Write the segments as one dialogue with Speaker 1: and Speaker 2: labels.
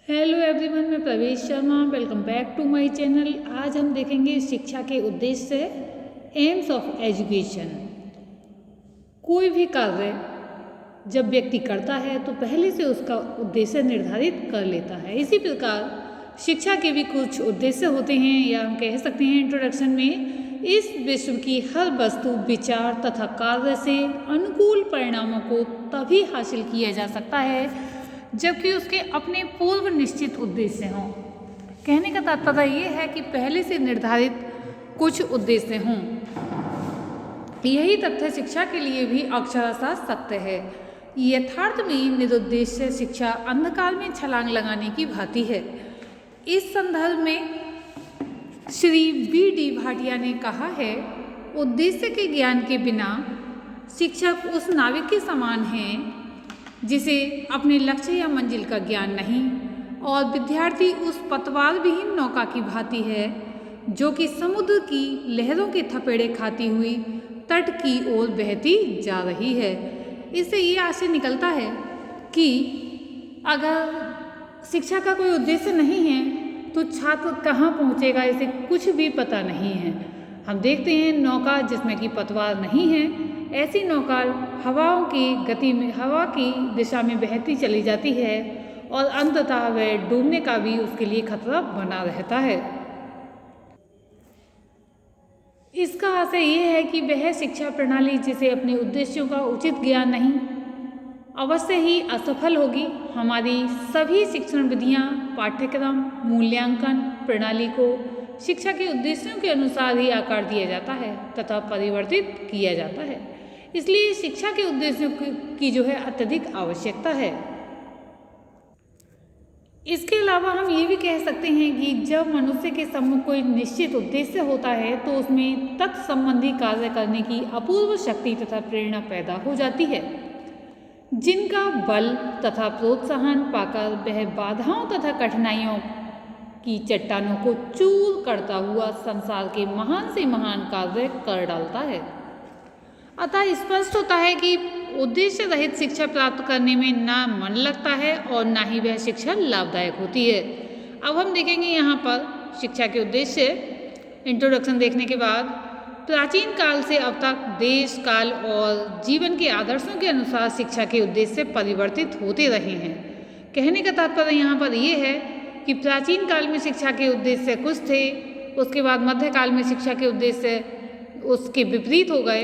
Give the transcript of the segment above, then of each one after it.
Speaker 1: Hello everyone, मैं Pravesh Sharma. Welcome back to my channel. आज हम देखेंगे शिक्षा के उद्देश्य, एम्स ऑफ एजुकेशन। कोई भी कार्य जब व्यक्ति करता है तो पहले से उसका उद्देश्य निर्धारित कर लेता है। इसी प्रकार शिक्षा के भी कुछ उद्देश्य होते हैं, या हम कह सकते हैं इंट्रोडक्शन में, इस विश्व की हर वस्तु, विचार तथा कार्य से अनुकूल परिणामों को तभी हासिल किया जा सकता है जबकि उसके अपने पूर्व निश्चित उद्देश्य हों। कहने का तात्पर्य ये है कि पहले से निर्धारित कुछ उद्देश्य हों। यही तथ्य शिक्षा के लिए भी अक्षरशः सत्य है। यथार्थ में निरुद्देश्य शिक्षा अंधकार में छलांग लगाने की भांति है। इस संदर्भ में श्री B.D. भाटिया ने कहा है, उद्देश्य के ज्ञान के बिना शिक्षक उस नाविक के समान हैं जिसे अपने लक्ष्य या मंजिल का ज्ञान नहीं, और विद्यार्थी उस पतवार विहीन नौका की भांति है जो कि समुद्र की लहरों के थपेड़े खाती हुई तट की ओर बहती जा रही है। इससे ये आशय निकलता है कि अगर शिक्षा का कोई उद्देश्य नहीं है तो छात्र कहाँ पहुँचेगा, इसे कुछ भी पता नहीं है। हम देखते हैं नौका जिसमें कि पतवार नहीं है, ऐसी नौका हवाओं की गति में, हवा की दिशा में बहती चली जाती है और अंततः वह डूबने का भी उसके लिए खतरा बना रहता है। इसका आशय यह है कि वह शिक्षा प्रणाली जिसे अपने उद्देश्यों का उचित ज्ञान नहीं, अवश्य ही असफल होगी। हमारी सभी शिक्षण विधियां, पाठ्यक्रम, मूल्यांकन प्रणाली को शिक्षा के उद्देश्यों के अनुसार ही आकार दिया जाता है तथा परिवर्तित किया जाता है। इसलिए शिक्षा के उद्देश्यों की जो है अत्यधिक आवश्यकता है। इसके अलावा हम ये भी कह सकते हैं कि जब मनुष्य के सम्मुख कोई निश्चित उद्देश्य होता है तो उसमें तत्संबंधी कार्य करने की अपूर्व शक्ति तथा प्रेरणा पैदा हो जाती है, जिनका बल तथा प्रोत्साहन पाकर वह बाधाओं तथा कठिनाइयों की चट्टानों को चूर करता हुआ संसार के महान से महान कार्य कर डालता है। अतः स्पष्ट होता है कि उद्देश्य रहित शिक्षा प्राप्त करने में ना मन लगता है और ना ही वह शिक्षा लाभदायक होती है। अब हम देखेंगे यहाँ पर शिक्षा के उद्देश्य। इंट्रोडक्शन देखने के बाद प्राचीन काल से अब तक देश, काल और जीवन के आदर्शों के अनुसार शिक्षा के उद्देश्य परिवर्तित होते रहे हैं। कहने का तात्पर्य यहाँ पर यह है कि प्राचीन काल में शिक्षा के उद्देश्य कुछ थे, उसके बाद मध्यकाल में शिक्षा के उद्देश्य उसके विपरीत हो गए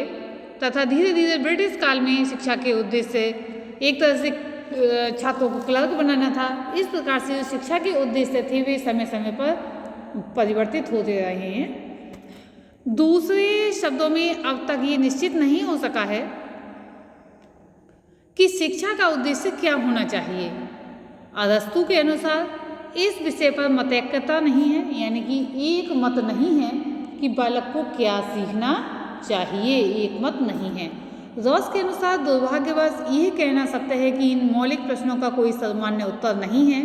Speaker 1: तथा धीरे धीरे ब्रिटिश काल में शिक्षा के उद्देश्य एक तरह से छात्रों को क्लर्क बनाना था। इस प्रकार से जो शिक्षा के उद्देश्य थे वे समय समय पर परिवर्तित होते रहे हैं। दूसरे शब्दों में अब तक ये निश्चित नहीं हो सका है कि शिक्षा का उद्देश्य क्या होना चाहिए। अरस्तु के अनुसार इस विषय पर मतैक्यता नहीं है, यानी कि एक मत नहीं है कि बालक को क्या सीखना चाहिए, एक मत नहीं है। रॉस के अनुसार दुर्भाग्यवश यह कहना सत्य है कि इन मौलिक प्रश्नों का कोई सामान्य उत्तर नहीं है।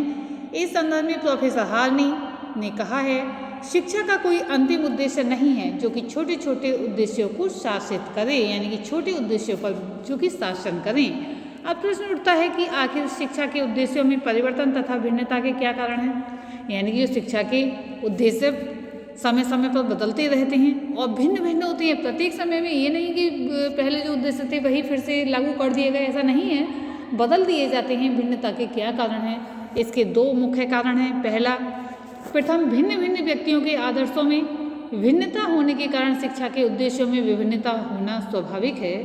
Speaker 1: इस संदर्भ में प्रोफेसर हार्नी ने कहा है, शिक्षा का कोई अंतिम उद्देश्य नहीं है जो कि छोटे छोटे उद्देश्यों को शासित करे, यानी कि छोटे उद्देश्यों पर जो कि शासन करें। अब प्रश्न उठता है कि आखिर शिक्षा के उद्देश्यों में परिवर्तन तथा भिन्नता के क्या कारण हैं। यानी कि शिक्षा के उद्देश्य समय समय पर बदलते रहते हैं और भिन्न भिन्न होते हैं प्रत्येक समय में। ये नहीं कि पहले जो उद्देश्य थे वही फिर से लागू कर दिए गए, ऐसा नहीं है, बदल दिए जाते हैं। भिन्नता के क्या कारण हैं? इसके दो मुख्य कारण हैं। पहला, प्रथम, भिन्न भिन्न व्यक्तियों के आदर्शों में भिन्नता होने के कारण शिक्षा के उद्देश्यों में विभिन्नता होना स्वाभाविक है।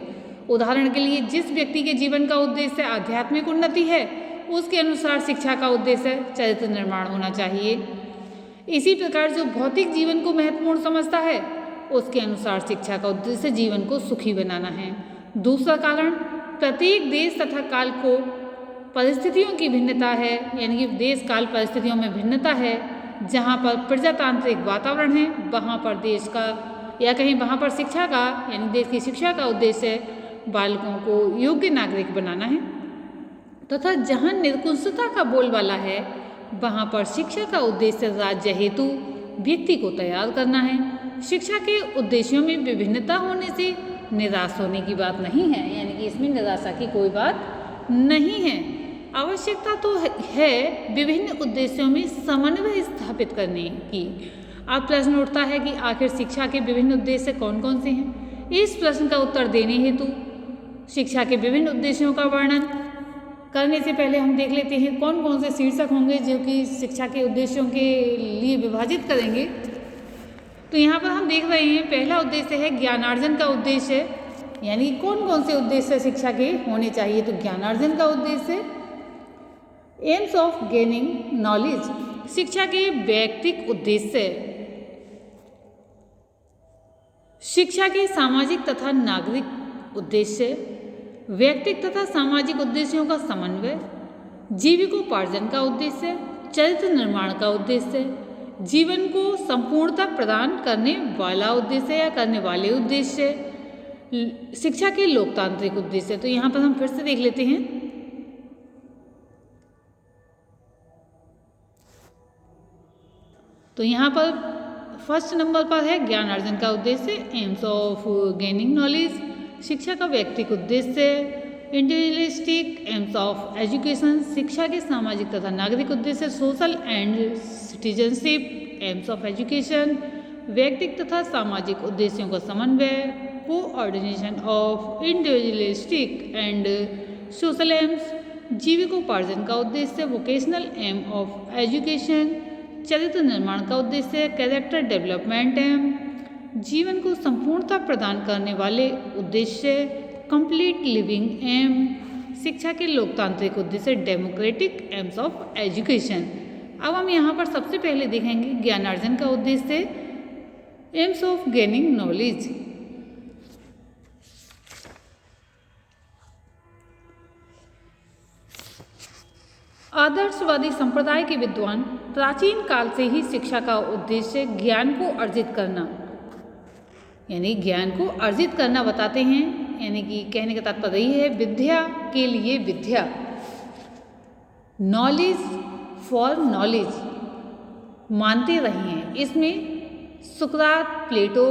Speaker 1: उदाहरण के लिए, जिस व्यक्ति के जीवन का उद्देश्य आध्यात्मिक उन्नति है उसके अनुसार शिक्षा का उद्देश्य चरित्र निर्माण होना चाहिए। इसी प्रकार जो भौतिक जीवन को महत्वपूर्ण समझता है उसके अनुसार शिक्षा का उद्देश्य जीवन को सुखी बनाना है। दूसरा कारण, प्रत्येक देश तथा काल को परिस्थितियों की भिन्नता है, यानी कि देश काल परिस्थितियों में भिन्नता है। जहाँ पर प्रजातांत्रिक वातावरण है वहाँ पर देश का, या कहीं वहाँ पर शिक्षा का, यानी देश की शिक्षा का उद्देश्य बालकों को योग्य नागरिक बनाना है तथा जहाँ निरंकुशता का बोलबाला है वहाँ पर शिक्षा का उद्देश्य राज्य हेतु व्यक्ति को तैयार करना है। शिक्षा के उद्देश्यों में विभिन्नता होने से निराश होने की बात नहीं है, यानी कि इसमें निराशा की कोई बात नहीं है। आवश्यकता तो है विभिन्न उद्देश्यों में समन्वय स्थापित करने की। अब प्रश्न उठता है कि आखिर शिक्षा के विभिन्न उद्देश्य कौन कौन से हैं। इस प्रश्न का उत्तर देने हेतु शिक्षा के विभिन्न उद्देश्यों का वर्णन करने से पहले हम देख लेते हैं कौन कौन से शीर्षक होंगे जो कि शिक्षा के उद्देश्यों के लिए विभाजित करेंगे। तो यहाँ पर हम देख रहे हैं पहला उद्देश्य है ज्ञानार्जन का उद्देश्य, यानी कौन कौन से उद्देश्य शिक्षा के होने चाहिए। तो ज्ञानार्जन का उद्देश्य, एम्स ऑफ गेनिंग नॉलेज, शिक्षा के व्यक्तिक उद्देश्य, शिक्षा के सामाजिक तथा नागरिक उद्देश्य, व्यक्तिक तथा सामाजिक उद्देश्यों का समन्वय, जीविकोपार्जन का उद्देश्य, चरित्र निर्माण का उद्देश्य, जीवन को संपूर्णता प्रदान करने वाला उद्देश्य या करने वाले उद्देश्य, शिक्षा के लोकतांत्रिक उद्देश्य। तो यहाँ पर हम फिर से देख लेते हैं। तो यहाँ पर फर्स्ट नंबर पर है ज्ञान अर्जन का उद्देश्य, एम्स ऑफ गेनिंग नॉलेज, शिक्षा का व्यक्तिक उद्देश्य, इंडिविजुअलिस्टिक एम्स ऑफ एजुकेशन, शिक्षा के सामाजिक तथा नागरिक उद्देश्य, social and citizenship AIIMS of education, व्यक्तिक तथा सामाजिक उद्देश्यों का समन्वय, coordination of individualistic and social AIIMS, जीविकोपार्जन का उद्देश्य, वोकेशनल एम ऑफ एजुकेशन, चरित्र निर्माण का उद्देश्य, कैरेक्टर डेवलपमेंट एम, जीवन को संपूर्णता प्रदान करने वाले उद्देश्य, कंप्लीट लिविंग एम, शिक्षा के लोकतांत्रिक उद्देश्य, डेमोक्रेटिक एम्स ऑफ एजुकेशन। अब हम यहाँ पर सबसे पहले देखेंगे ज्ञानार्जन का उद्देश्य, एम्स ऑफ गेनिंग नॉलेज। आदर्शवादी संप्रदाय के विद्वान प्राचीन काल से ही शिक्षा का उद्देश्य ज्ञान को अर्जित करना, यानी ज्ञान को अर्जित करना बताते हैं। यानी कि कहने का तात्पर्य यही है, विद्या के लिए विद्या, नॉलेज फॉर नॉलेज मानते रहे हैं। इसमें सुकरात, प्लेटो,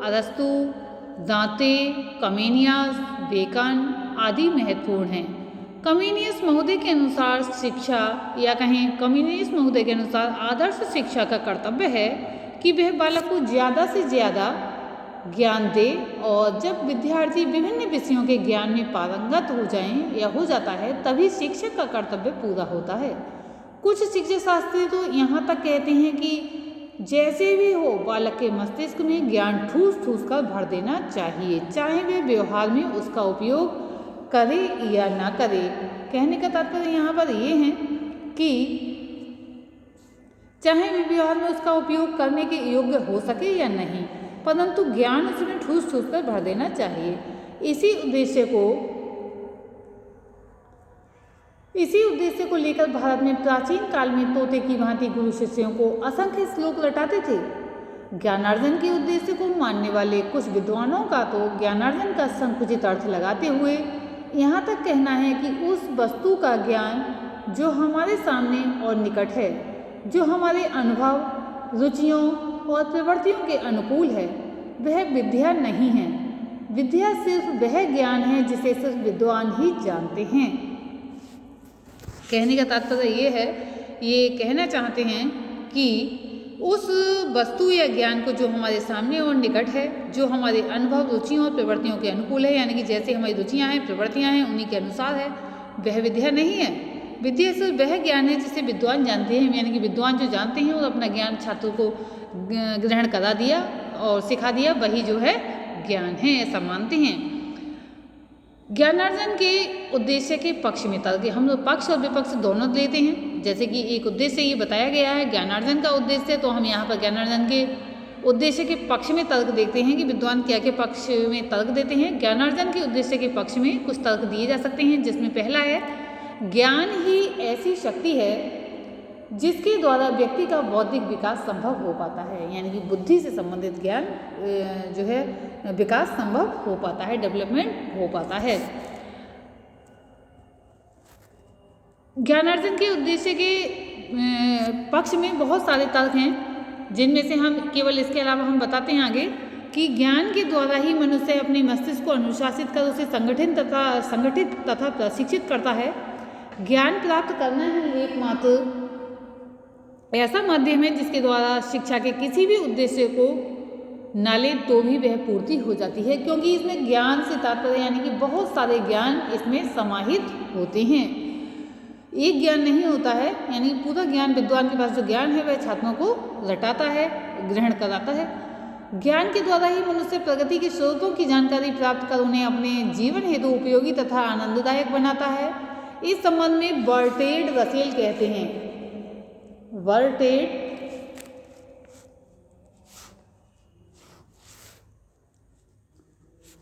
Speaker 1: अरस्तु, दांते, कमेनियस, बेकन आदि महत्वपूर्ण हैं। कमेनियस महोदय के अनुसार शिक्षा, या कहें कमेनियस महोदय के अनुसार आदर्श शिक्षा का कर्तव्य है कि वह बालक को ज़्यादा से ज़्यादा ज्ञान दे, और जब विद्यार्थी विभिन्न विषयों के ज्ञान में पारंगत हो जाएं या हो जाता है तभी शिक्षक का कर्तव्य पूरा होता है। कुछ शिक्षा शास्त्री तो यहाँ तक कहते हैं कि जैसे भी हो बालक के मस्तिष्क में ज्ञान ठूस ठूस कर भर देना चाहिए, चाहे वे व्यवहार में उसका उपयोग करे या ना करे। कहने का तात्पर्य यहाँ पर ये है कि चाहे वे व्यवहार में उसका उपयोग करने के योग्य हो सके या नहीं, परंतु ज्ञान उसमें ठूस ठूस कर भर देना चाहिए। इसी उद्देश्य को लेकर भारत में प्राचीन काल में तोते की भांति गुरु शिष्यों को असंख्य श्लोक रटाते थे। ज्ञानार्जन के उद्देश्य को मानने वाले कुछ विद्वानों का तो ज्ञानार्जन का संकुचित अर्थ लगाते हुए यहाँ तक कहना है कि उस वस्तु का ज्ञान जो हमारे सामने और निकट है, जो हमारे अनुभव, रुचियों और प्रवृत्तियों के अनुकूल है, वह विद्या नहीं है। विद्या सिर्फ वह ज्ञान है जिसे सिर्फ विद्वान ही जानते हैं। कहने का तात्पर्य ये है, ये कहना चाहते हैं कि उस वस्तु या ज्ञान को जो हमारे सामने और निकट है, जो हमारे अनुभव, रुचियों और प्रवृत्तियों के अनुकूल है, यानी कि जैसे हमारी रुचियाँ हैं, प्रवृत्तियाँ हैं, उन्हीं के अनुसार है, वह विद्या नहीं है। विद्या सिर्फ वह ज्ञान है जिसे विद्वान जानते हैं, यानी कि विद्वान जो जानते हैं और अपना ज्ञान छात्रों को ग्रहण करा दिया और सिखा दिया, वही जो है ज्ञान है, ऐसा मानते हैं। ज्ञानार्जन के उद्देश्य के पक्ष में तर्क, हम लोग पक्ष और विपक्ष दोनों लेते हैं। जैसे कि एक उद्देश्य ये बताया गया है ज्ञानार्जन का उद्देश्य, तो हम यहाँ पर ज्ञानार्जन के उद्देश्य के पक्ष में तर्क देखते हैं कि विद्वान क्या के पक्ष में तर्क देते हैं। ज्ञानार्जन के उद्देश्य के पक्ष में कुछ तर्क दिए जा सकते हैं, जिसमें पहला है, ज्ञान ही ऐसी शक्ति है जिसके द्वारा व्यक्ति का बौद्धिक विकास संभव हो पाता है, यानी कि बुद्धि से संबंधित ज्ञान जो है विकास संभव हो पाता है, डेवलपमेंट हो पाता है। ज्ञानार्जन के उद्देश्य के पक्ष में बहुत सारे तर्क हैं, जिनमें से हम केवल इसके अलावा हम बताते हैं आगे कि ज्ञान के द्वारा ही मनुष्य अपने मस्तिष्क को अनुशासित कर उसे संगठित तथा प्रशिक्षित करता है। ज्ञान प्राप्त करना ही एकमात्र ऐसा माध्यम है जिसके द्वारा शिक्षा के किसी भी उद्देश्य को न ले तो भी वह पूर्ति हो जाती है, क्योंकि इसमें ज्ञान से तात्पर्य यानी कि बहुत सारे ज्ञान इसमें समाहित होते हैं। एक ज्ञान नहीं होता है, यानी पूरा ज्ञान, विद्वान के पास जो ज्ञान है वह छात्रों को रटाता है, ग्रहण कराता है। ज्ञान के द्वारा ही मनुष्य प्रगति के स्रोतों की जानकारी प्राप्त कर उन्हें अपने जीवन हेतु उपयोगी तथा आनंददायक बनाता है। इस संबंध में बर्टेड रसेल कहते हैं, बर्टेड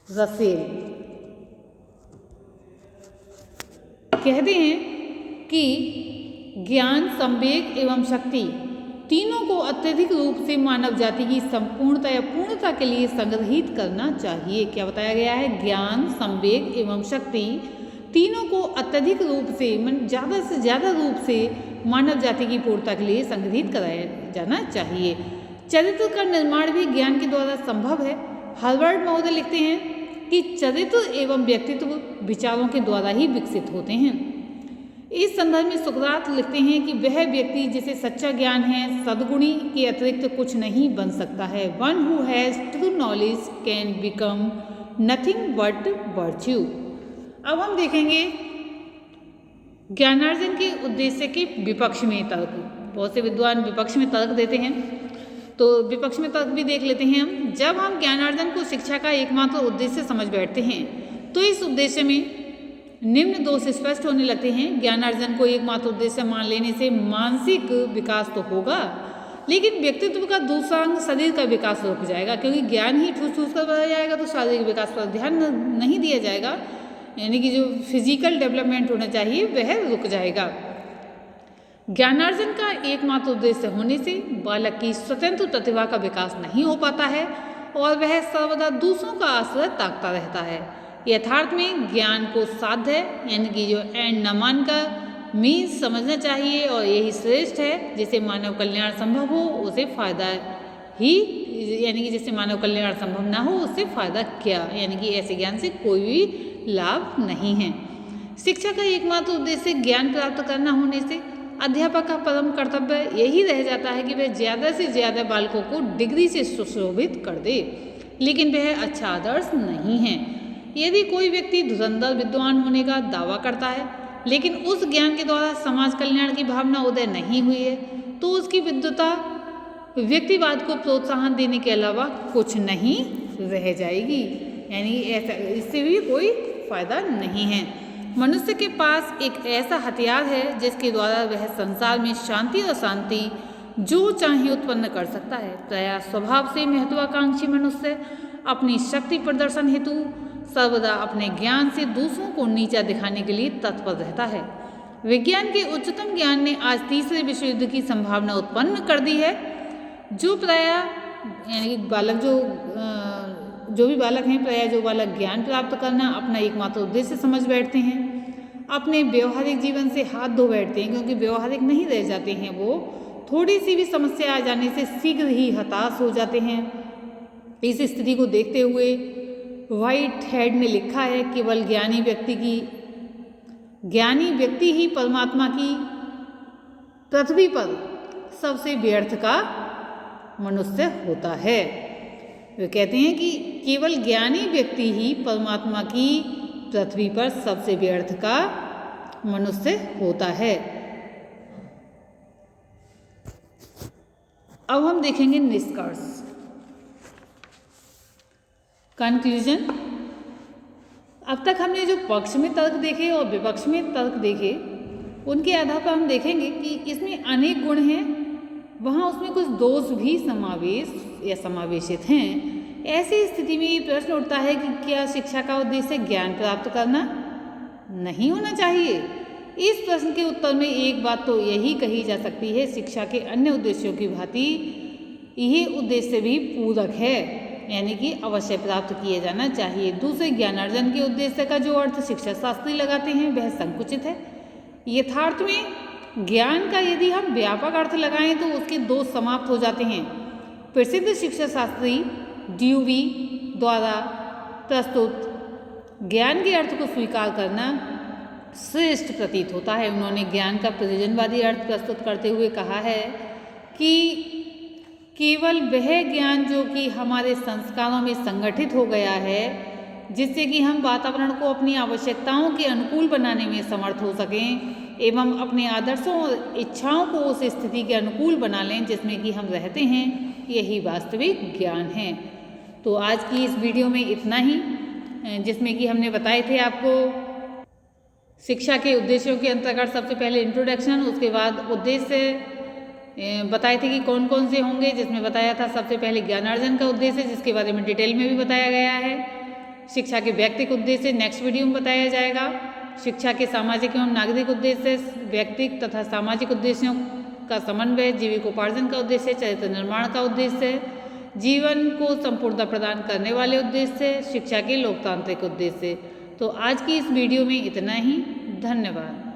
Speaker 1: रसेल कहते हैं कि ज्ञान, संवेग एवं शक्ति तीनों को अत्यधिक रूप से मानव जाति की संपूर्णता या पूर्णता के लिए संग्रहित करना चाहिए। क्या बताया गया है? ज्ञान, संवेग एवं शक्ति तीनों को अत्यधिक रूप से ज़्यादा रूप से मानव जाति की पूर्णता के लिए संग्रहित कराया जाना चाहिए। चरित्र का निर्माण भी ज्ञान के द्वारा संभव है। हार्वर्ड महोदय लिखते हैं कि चरित्र एवं व्यक्तित्व विचारों के द्वारा ही विकसित होते हैं। इस संदर्भ में सुकरात लिखते हैं कि वह व्यक्ति जिसे सच्चा ज्ञान है सद्गुणी के अतिरिक्त कुछ नहीं बन सकता है। One who has true knowledge can become nothing but virtue. अब हम देखेंगे ज्ञानार्जन के उद्देश्य के विपक्ष में तर्क। बहुत से विद्वान विपक्ष में तर्क देते हैं, तो विपक्ष में तर्क भी देख लेते हैं हम। जब हम ज्ञानार्जन को शिक्षा का एकमात्र उद्देश्य समझ बैठते हैं तो इस उद्देश्य में निम्न दोष स्पष्ट होने लगते हैं। ज्ञानार्जन को एकमात्र उद्देश्य मान लेने से मानसिक विकास तो होगा, लेकिन व्यक्तित्व का दूसरा अंग शरीर का विकास रुक जाएगा, क्योंकि ज्ञान ही ठूस ठूस कर बढ़ाया जाएगा तो शारीरिक विकास पर ध्यान नहीं दिया जाएगा, यानी कि जो फिजिकल डेवलपमेंट होना चाहिए वह रुक जाएगा। ज्ञानार्जन का एकमात्र उद्देश्य होने से बालक की स्वतंत्र प्रतिभा का विकास नहीं हो पाता है और वह सर्वदा दूसरों का आश्रय ताकता रहता है। यथार्थ में ज्ञान को साध्य यानी कि जो एंड न मानकर मीन्स समझना चाहिए और यही श्रेष्ठ है। जिसे मानव कल्याण संभव हो उसे फायदा ही, यानी कि जिससे मानव कल्याण संभव ना हो उससे फायदा क्या, यानी कि ऐसे ज्ञान से कोई भी लाभ नहीं है। शिक्षा का एकमात्र उद्देश्य ज्ञान प्राप्त करना होने से अध्यापक का परम कर्तव्य यही रह जाता है कि वह ज़्यादा से ज़्यादा बालकों को डिग्री से सुशोभित कर दे, लेकिन वह अच्छा आदर्श नहीं है। यदि कोई व्यक्ति धुरंधर विद्वान होने का दावा करता है लेकिन उस ज्ञान के द्वारा समाज कल्याण की भावना उदय नहीं हुई है तो उसकी विद्वता व्यक्तिवाद को प्रोत्साहन देने के अलावा कुछ नहीं रह जाएगी, यानी ऐसा इससे भी कोई फायदा नहीं है। मनुष्य के पास एक ऐसा हथियार है जिसके द्वारा वह संसार में शांति और शांति जो चाहे उत्पन्न कर सकता है। प्रायः स्वभाव से महत्वाकांक्षी मनुष्य अपनी शक्ति प्रदर्शन हेतु सर्वदा अपने ज्ञान से दूसरों को नीचा दिखाने के लिए तत्पर रहता है। विज्ञान के उच्चतम ज्ञान ने आज तीसरे विश्व युद्ध की संभावना उत्पन्न कर दी है। जो प्रायः यानी बालक जो भी बालक हैं, प्रायः जो बालक ज्ञान प्राप्त करना अपना एकमात्र उद्देश्य समझ बैठते हैं, अपने व्यवहारिक जीवन से हाथ धो बैठते हैं, क्योंकि व्यवहारिक नहीं रह जाते हैं। वो थोड़ी सी भी समस्या आ जाने से शीघ्र ही हताश हो जाते हैं। इस स्थिति को देखते हुए व्हाइट हेड ने लिखा है, केवल ज्ञानी व्यक्ति ही परमात्मा की पृथ्वी पर सबसे व्यर्थ का मनुष्य होता है। वे कहते हैं कि केवल ज्ञानी व्यक्ति ही परमात्मा की पृथ्वी पर सबसे व्यर्थ का मनुष्य होता है। अब हम देखेंगे निष्कर्ष, कंक्लूजन। अब तक हमने जो पक्ष में तर्क देखे और विपक्ष में तर्क देखे, उनके आधार पर हम देखेंगे कि इसमें अनेक गुण हैं, वहाँ उसमें कुछ दोष भी समावेशित हैं। ऐसी स्थिति में ये प्रश्न उठता है कि क्या शिक्षा का उद्देश्य ज्ञान प्राप्त करना नहीं होना चाहिए? इस प्रश्न के उत्तर में एक बात तो यही कही जा सकती है, शिक्षा के अन्य उद्देश्यों की भांति यह उद्देश्य भी पूरक है, यानी कि अवश्य प्राप्त किया जाना चाहिए। दूसरे ज्ञानार्जन के उद्देश्य का जो अर्थ शिक्षा शास्त्री लगाते हैं वह संकुचित है। यथार्थ में ज्ञान का यदि हम व्यापक अर्थ लगाएं तो उसके दोष समाप्त हो जाते हैं। प्रसिद्ध शिक्षा शास्त्री ड्यूवी द्वारा प्रस्तुत ज्ञान के अर्थ को स्वीकार करना श्रेष्ठ प्रतीत होता है। उन्होंने ज्ञान का प्रयोजनवादी अर्थ प्रस्तुत करते हुए कहा है कि केवल वह ज्ञान जो कि हमारे संस्कारों में संगठित हो गया है, जिससे कि हम वातावरण को अपनी आवश्यकताओं के अनुकूल बनाने में समर्थ हो सकें एवं अपने आदर्शों और इच्छाओं को उस स्थिति के अनुकूल बना लें जिसमें कि हम रहते हैं, यही वास्तविक ज्ञान है। तो आज की इस वीडियो में इतना ही, जिसमें कि हमने बताए थे आपको शिक्षा के उद्देश्यों के अंतर्गत सबसे पहले इंट्रोडक्शन, उसके बाद उद्देश्य बताए थे कि कौन कौन से होंगे, जिसमें बताया था सबसे पहले ज्ञानार्जन का उद्देश्य, जिसके बारे में डिटेल में भी बताया गया है। शिक्षा के व्यक्तिगत उद्देश्य नेक्स्ट वीडियो में बताया जाएगा। शिक्षा के सामाजिक एवं नागरिक उद्देश्य, व्यक्तिगत तथा सामाजिक उद्देश्यों का समन्वय, जीविकोपार्जन का उद्देश्य, चरित्र निर्माण का उद्देश्य, जीवन को संपूर्णता प्रदान करने वाले उद्देश्य, शिक्षा के लोकतांत्रिक उद्देश्य। तो आज की इस वीडियो में इतना ही। धन्यवाद।